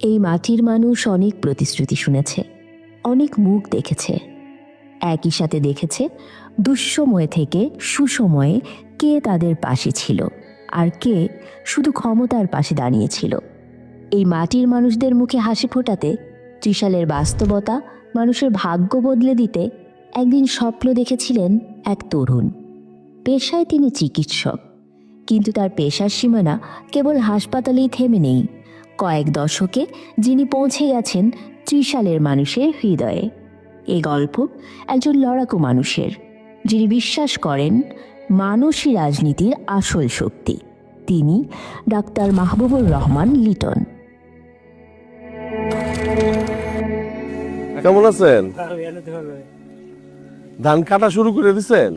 এই মাটির মানুষ অনেক প্রতিশ্রুতি শুনেছে, অনেক মুখ দেখেছে। একই সাথে দেখেছে দুঃসময় থেকে সুসময়ে কে তাদের পাশে ছিল আর কে শুধু ক্ষমতার পাশে দাঁড়িয়েছিল। এই মাটির মানুষদের মুখে হাসি ফোটাতে, ত্রিশালের বাস্তবতা মানুষের ভাগ্য বদলে দিতে একদিন স্বপ্ন দেখেছিলেন এক তরুণ। পেশায় তিনি চিকিৎসক, কিন্তু তার পেশার সীমানা কেবল হাসপাতালেই থেমে নেই। কয়েক দশকে যিনি পৌঁছে গেছেন ত্রিশালের মানুষের হৃদয়ে। এই গল্প একজন লড়াকু মানুষের, যিনি বিশ্বাস করেন মানুষই রাজনীতির আসল শক্তি। তিনি ডাক্তার মাহবুবুর রহমান লিটন। কেমন আছেন? ধান কাটা শুরু করে দিচ্ছেন?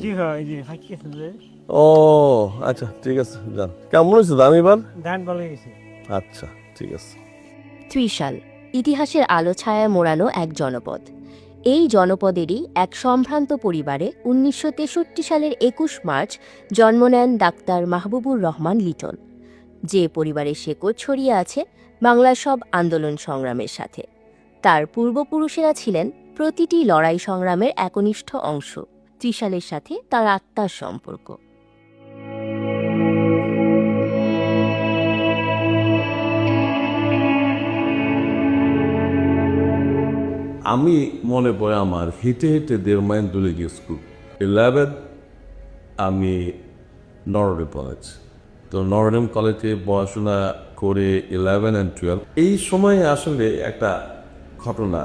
ও আচ্ছা, ঠিক আছে, যান। কেমন হয়েছে ধান এবার? আচ্ছা, ঠিক আছে। ত্রিশাল ইতিহাসের আলো ছায়ায় মোড়ানো এক জনপদ। এই জনপদেরই এক সম্ভ্রান্ত পরিবারে 1963 সালের 21 মার্চ জন্ম নেন ডাক্তার মাহবুবুর রহমান লিটন, যে পরিবারের শেকড় ছড়িয়ে আছে বাংলার সব আন্দোলন সংগ্রামের সাথে। তার পূর্বপুরুষেরা ছিলেন প্রতিটি লড়াই সংগ্রামের একনিষ্ঠ অংশ। ত্রিশালের সাথে তার আত্মার সম্পর্ক। আমি মনে পড়ে আমার হেঁটে হেঁটে 1.5 মাইল দূরে গিয়ে স্কুল 11 আমি নরডেম কলেজ। তো নরডেম কলেজে পড়াশোনা করে 11 and 12 এই সময়ে আসলে একটা ঘটনা,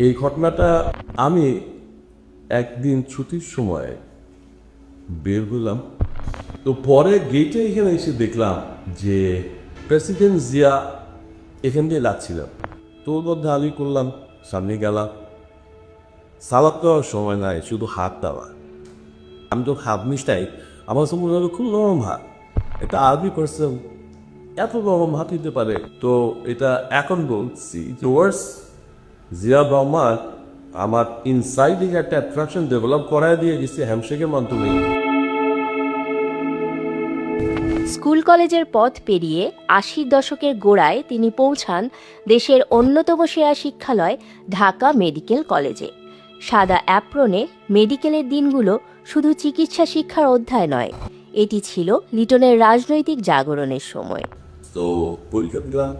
এই ঘটনাটা আমি একদিন ছুটির সময় বের হলাম। তো পরে গেটে এখানে এসে দেখলাম যে প্রেসিডেন্ট জিয়া এখান দিয়ে যাচ্ছিলাম। তো ওর মধ্যে আমি করলাম, সামনে গেলাম, সালাদ দেওয়ার সময় নাই, শুধু হাত দেওয়া। আমি তো হাত মিশটাই, আমার কাছে মনে হলো খুব নরম হাত। এটা আরবি পারসন এত নরম হাত দিতে পারে। তো এটা এখন বলছি টুয়ার্ডস জিয়া রহমান আমার ইনসাইডে একটা অ্যাট্রাকশন ডেভেলপ করায় দিয়ে গেছে হ্যান্ডশেকের মাধ্যমে। স্কুল কলেজের পথ পেরিয়ে 80 দশকের গোড়ায় তিনি পৌঁছান দেশের অন্যতম সেরা শিক্ষালয় ঢাকা মেডিকেল কলেজে। সাদা অ্যাপ্রনে মেডিকেলের দিনগুলো শুধু চিকিৎসা শিক্ষার অধ্যায় নয়, এটি ছিল লিটনের রাজনৈতিক জাগরণের সময়। তো পরীক্ষা দিলাম,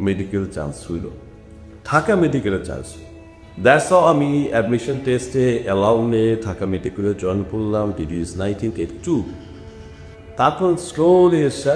মেডিকেল চান্স হইল, ঢাকা মেডিকেলের চান্স। দ্যাটস হাউ আমি অ্যাডমিশন টেস্টে অ্যালাউনে ঢাকা মেডিকেলে জয়েন করলাম। It is 1982। তারপর স্লোলি এসে